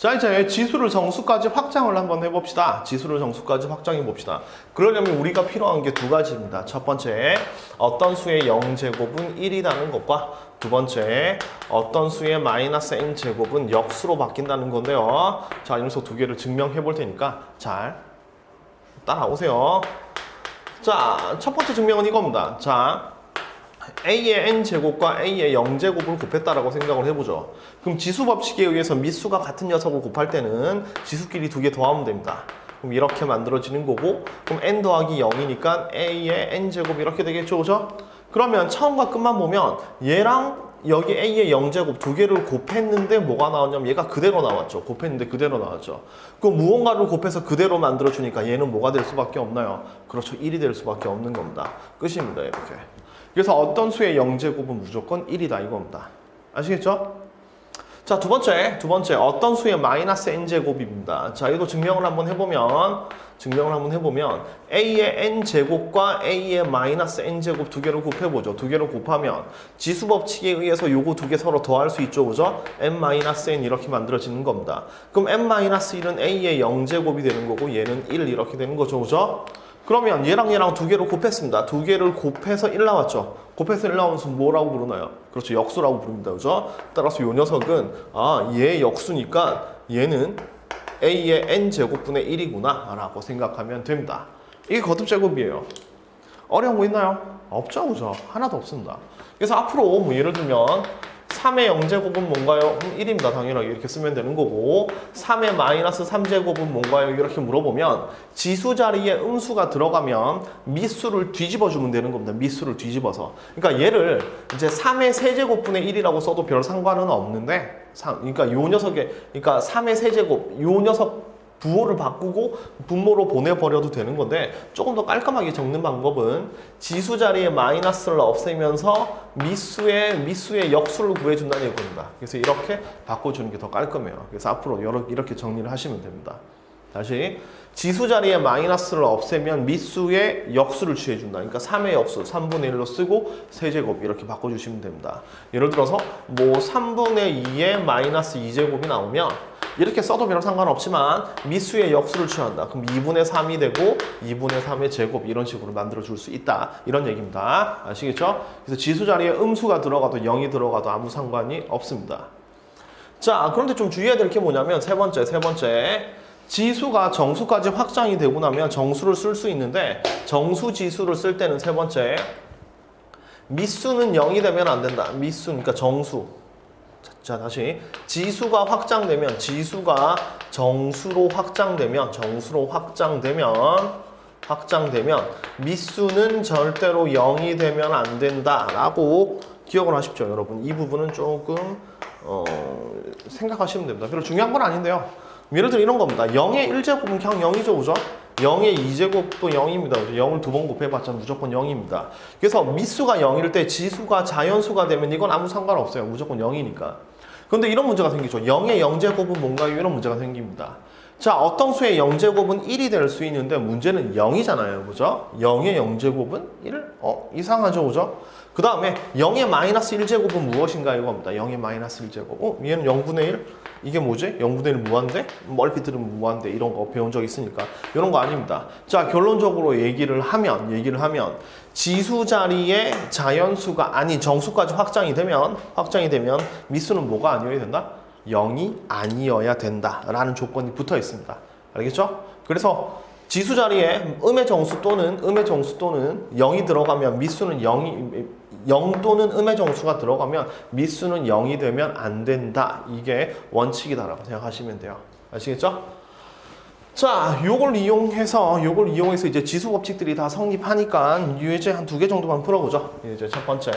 자, 이제 지수를 정수까지 확장을 한번 해봅시다. 지수를 정수까지 확장해 봅시다. 그러려면 우리가 필요한 게 두 가지입니다. 첫 번째, 어떤 수의 0제곱은 1이라는 것과 두 번째, 어떤 수의 마이너스 n제곱은 역수로 바뀐다는 건데요. 자, 이 녀석 두 개를 증명해 볼 테니까 잘 따라오세요. 자, 첫 번째 증명은 이겁니다. 자, a의 n제곱과 a의 0제곱을 곱했다라고 생각을 해보죠. 그럼 지수 법칙에 의해서 밑수가 같은 녀석을 곱할 때는 지수끼리 두 개 더하면 됩니다. 그럼 이렇게 만들어지는 거고, 그럼 n 더하기 0이니까 a의 n제곱 이렇게 되겠죠, 그죠? 그러면 처음과 끝만 보면 얘랑 여기 a의 0제곱 두 개를 곱했는데 뭐가 나왔냐면 얘가 그대로 나왔죠. 곱했는데 그대로 나왔죠. 그럼 무언가를 곱해서 그대로 만들어주니까 얘는 뭐가 될 수밖에 없나요? 그렇죠. 1이 될 수밖에 없는 겁니다. 끝입니다. 이렇게. 그래서 어떤 수의 0제곱은 무조건 1이다 이겁니다. 아시겠죠? 자, 두 번째 어떤 수의 마이너스 n제곱입니다. 자, 이거 증명을 한번 해보면 a의 n제곱과 a의 마이너스 n제곱 두 개를 곱해보죠. 두 개를 곱하면 지수 법칙에 의해서 요거 두 개 서로 더할 수 있죠, 그죠? n-n 이렇게 만들어지는 겁니다. 그럼 n-1은 a의 0제곱이 되는 거고 얘는 1 이렇게 되는 거죠, 그죠? 그러면 얘랑 두 개를 곱했습니다. 두 개를 곱해서 1 나왔죠. 곱해서 1 나오면 뭐라고 부르나요? 그렇죠. 역수라고 부릅니다. 그죠? 따라서 이 녀석은 얘 역수니까 얘는 a의 n제곱분의 1이구나 라고 생각하면 됩니다. 이게 거듭제곱이에요. 어려운 거 있나요? 없죠. 그죠? 하나도 없습니다. 그래서 앞으로 뭐 예를 들면 3의 0제곱은 뭔가요? 1입니다. 당연하게 이렇게 쓰면 되는 거고 3의 마이너스 3제곱은 뭔가요? 이렇게 물어보면 지수 자리에 음수가 들어가면 밑수를 뒤집어 주면 되는 겁니다. 밑수를 뒤집어서. 그러니까 얘를 이제 3의 세제곱분의 1이라고 써도 별 상관은 없는데 그러니까 요 녀석의 그러니까 3의 세제곱 요 녀석 부호를 바꾸고 분모로 보내버려도 되는 건데 조금 더 깔끔하게 적는 방법은 지수 자리에 마이너스를 없애면서 밑수의 역수를 구해준다는 얘기입니다. 그래서 이렇게 바꿔주는 게 더 깔끔해요. 그래서 앞으로 이렇게 정리를 하시면 됩니다. 다시 지수 자리에 마이너스를 없애면 밑수의 역수를 취해준다. 그러니까 3의 역수 3분의 1로 쓰고 세제곱 이렇게 바꿔주시면 됩니다. 예를 들어서 뭐 3분의 2의 마이너스 2제곱이 나오면 이렇게 써도 별 상관없지만 밑수의 역수를 취한다. 그럼 2분의 3이 되고 2분의 3의 제곱 이런 식으로 만들어줄 수 있다. 이런 얘기입니다. 아시겠죠? 그래서 지수 자리에 음수가 들어가도 0이 들어가도 아무 상관이 없습니다. 자, 그런데 좀 주의해야 될 게 뭐냐면 세 번째 지수가 정수까지 확장이 되고 나면 정수를 쓸 수 있는데 정수 지수를 쓸 때는 세 번째 밑수는 0이 되면 안 된다. 밑수 그러니까 정수. 자, 다시 지수가 확장되면 지수가 정수로 확장되면 밑수는 절대로 0이 되면 안 된다라고 기억을 하십시오, 여러분. 이 부분은 조금 생각하시면 됩니다. 별로 중요한 건 아닌데요. 예를 들어 이런 겁니다. 0의 1제곱은 그냥 0이죠, 그죠? 0의 2제곱도 0입니다. 0을 두 번 곱해봤자 무조건 0입니다. 그래서 밑수가 0일 때 지수가 자연수가 되면 이건 아무 상관없어요. 무조건 0이니까. 그런데 이런 문제가 생기죠. 0의 0제곱은 뭔가요? 이런 문제가 생깁니다. 자, 어떤 수의 0제곱은 1이 될 수 있는데 문제는 0이잖아요. 그죠? 0의 0제곱은 1? 이상하죠, 그죠? 그 다음에 0의 마이너스 1제곱은 무엇인가 이겁니다. 0의 마이너스 1제곱. 얘는 0분의 1? 이게 뭐지? 0분의 1 무한대? 멀리 들으면 무한대 이런 거 배운 적 있으니까 이런 거 아닙니다. 자, 결론적으로 얘기를 하면 지수 자리에 자연수가 아닌 정수까지 확장이 되면 밑수는 뭐가 아니어야 된다? 0이 아니어야 된다라는 조건이 붙어 있습니다. 알겠죠? 그래서 지수 자리에 음의 정수 또는 0이 들어가면 밑수는 0 또는 음의 정수가 들어가면 밑수는 0이 되면 안 된다. 이게 원칙이다라고 생각하시면 돼요. 아시겠죠? 자, 요걸 이용해서 이제 지수 법칙들이 다 성립하니까 이제 한 두 개 정도만 풀어보죠. 이제 첫 번째.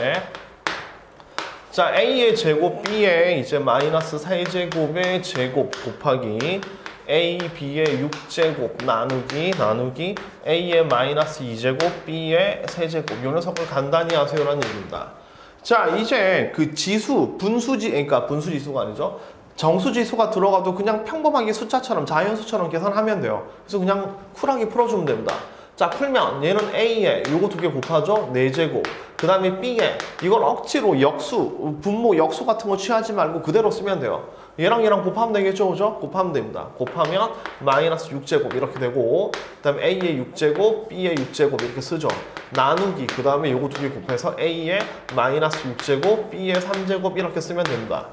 자, a의 제곱 b의 이제 마이너스 4제곱의 제곱 곱하기 a, b의 6제곱 나누기 a의 마이너스 2제곱 b의 세제곱 요 녀석을 간단히 하세요라는 얘기입니다. 자, 이제 그 지수, 그러니까 분수지수가 아니죠. 정수지수가 들어가도 그냥 평범하게 숫자처럼 자연수처럼 계산하면 돼요. 그래서 그냥 쿨하게 풀어주면 됩니다. 자, 풀면 얘는 A에 요거 두 개 곱하죠? 4제곱. 그 다음에 B에 이걸 억지로 역수, 분모 역수 같은 거 취하지 말고 그대로 쓰면 돼요. 얘랑 얘랑 곱하면 되겠죠, 그죠? 곱하면 됩니다. 곱하면 마이너스 6제곱 이렇게 되고, 그 다음에 A의 6제곱, B의 6제곱 이렇게 쓰죠. 나누기, 그 다음에 요거 두 개 곱해서 A의 마이너스 6제곱, B의 3제곱 이렇게 쓰면 됩니다.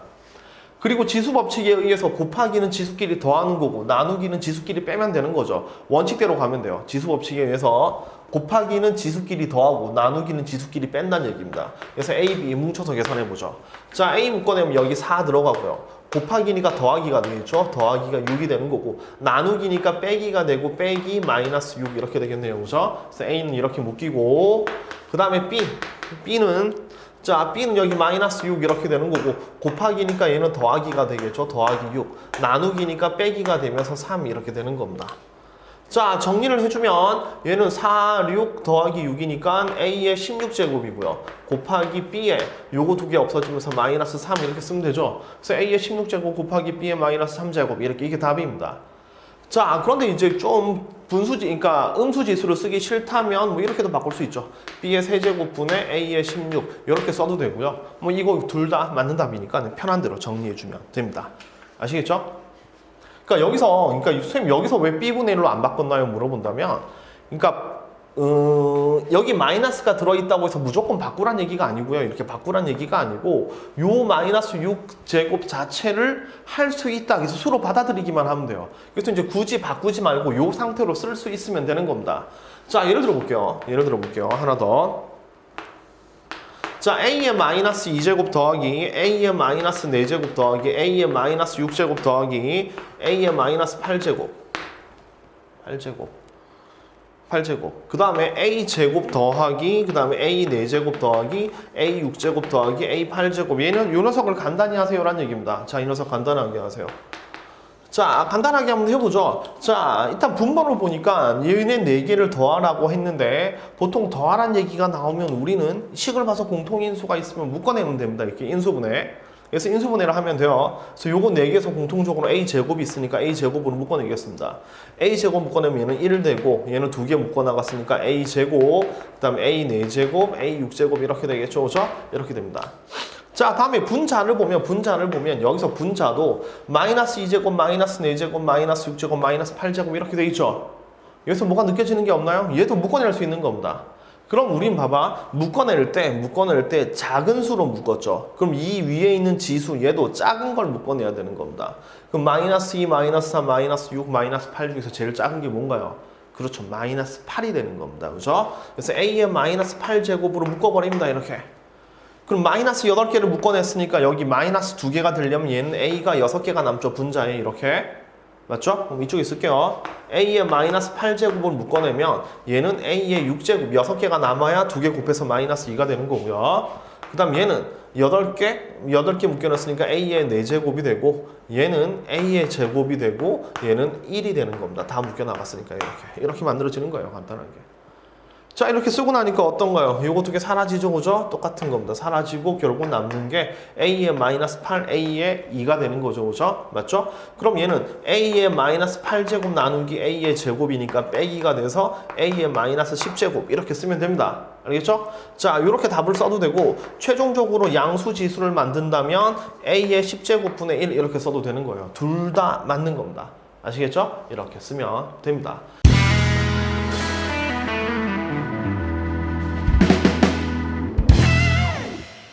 그리고 지수 법칙에 의해서 곱하기는 지수끼리 더하는 거고 나누기는 지수끼리 빼면 되는 거죠. 원칙대로 가면 돼요. 지수 법칙에 의해서 곱하기는 지수끼리 더하고 나누기는 지수끼리 뺀다는 얘기입니다. 그래서 A, B 뭉쳐서 계산해보죠. 자, A 묶어내면 여기 4 들어가고요. 곱하기니까 더하기가 되겠죠. 더하기가 6이 되는 거고 나누기니까 빼기가 되고 빼기 마이너스 6 이렇게 되겠네요. 그죠? 그래서 A는 이렇게 묶이고 그 다음에 B는 자, B는 여기 마이너스 6 이렇게 되는 거고 곱하기니까 얘는 더하기가 되겠죠. 더하기 6. 나누기니까 빼기가 되면서 3 이렇게 되는 겁니다. 자, 정리를 해주면 얘는 4, 6 더하기 6이니까 A의 16제곱이고요. 곱하기 B의 요거 두 개 없어지면서 마이너스 3 이렇게 쓰면 되죠. 그래서 A의 16제곱 곱하기 B의 마이너스 3제곱 이렇게 이게 답입니다. 자, 그런데 이제 좀 그러니까 음수지수를 쓰기 싫다면 뭐 이렇게도 바꿀 수 있죠. B의 세제곱분의 A의 16 이렇게 써도 되고요. 뭐 이거 둘 다 맞는 답이니까 편한 대로 정리해주면 됩니다. 아시겠죠? 그러니까 선생님 여기서 왜 B분의 1로 안 바꿨나요? 물어본다면 그러니까 여기 마이너스가 들어있다고 해서 무조건 바꾸란 얘기가 아니고요. 이렇게 바꾸란 얘기가 아니고 요 마이너스 6제곱 자체를 할 수 있다. 그래서 수로 받아들이기만 하면 돼요. 그래서 이제 굳이 바꾸지 말고 요 상태로 쓸 수 있으면 되는 겁니다. 자, 예를 들어 볼게요. 하나 더. 자, A의 마이너스 2제곱 더하기 A의 마이너스 4제곱 더하기 A의 마이너스 6제곱 더하기 A의 마이너스 8제곱 그 다음에 A제곱 더하기 그 다음에 A 4제곱 더하기 A 6제곱 더하기 A 8제곱 얘는 요 녀석을 간단히 하세요라는 얘기입니다. 자, 이 녀석 간단하게 하세요. 자, 간단하게 한번 해보죠. 자, 일단 분모를 보니까 얘네 4개를 더하라고 했는데 보통 더하란 얘기가 나오면 우리는 식을 봐서 공통인수가 있으면 묶어내면 됩니다. 이렇게 인수분해. 그래서 인수분해를 하면 돼요. 그래서 요거 4개에서 공통적으로 A제곱이 있으니까 A제곱으로 묶어내겠습니다. A제곱 묶어내면 얘는 1 되고 얘는 2개 묶어나갔으니까 A제곱 그 다음에 A 4제곱 A 6제곱 이렇게 되겠죠. 그죠? 이렇게 됩니다. 자, 다음에 분자를 보면 여기서 분자도 마이너스 2제곱, 마이너스 4제곱, 마이너스 6제곱, 마이너스 8제곱 이렇게 돼 있죠. 여기서 뭐가 느껴지는 게 없나요? 얘도 묶어낼 수 있는 겁니다. 그럼 우린 봐봐. 묶어낼 때 작은 수로 묶었죠. 그럼 이 위에 있는 지수 얘도 작은 걸 묶어내야 되는 겁니다. 그럼 마이너스 2, 마이너스 3, 마이너스 6, 마이너스 8 중에서 제일 작은 게 뭔가요? 그렇죠. 마이너스 8이 되는 겁니다. 그죠? 그래서 A의 마이너스 8제곱으로 묶어버립니다. 이렇게. 그럼 마이너스 8개를 묶어냈으니까 여기 마이너스 2개가 되려면 얘는 A가 6개가 남죠. 분자에 이렇게. 맞죠? 그럼 이쪽에 쓸게요. A의 마이너스 8제곱을 묶어내면 얘는 A의 6제곱 6개가 남아야 2개 곱해서 마이너스 2가 되는 거고요. 그 다음 얘는 8개 묶여놨으니까 A의 4제곱이 되고 얘는 A의 제곱이 되고 얘는 1이 되는 겁니다. 다 묶여나갔으니까 이렇게 만들어지는 거예요. 간단하게. 자, 이렇게 쓰고 나니까 어떤가요? 요거 두 개 사라지죠, 그죠? 똑같은 겁니다. 사라지고 결국 남는 게 A의 마이너스 8, A의 2가 되는 거죠, 그죠? 맞죠? 그럼 얘는 A의 마이너스 8제곱 나누기 A의 제곱이니까 빼기가 돼서 A의 마이너스 10제곱 이렇게 쓰면 됩니다. 알겠죠? 자, 이렇게 답을 써도 되고 최종적으로 양수지수를 만든다면 A의 10제곱분의 1 이렇게 써도 되는 거예요. 둘 다 맞는 겁니다. 아시겠죠? 이렇게 쓰면 됩니다.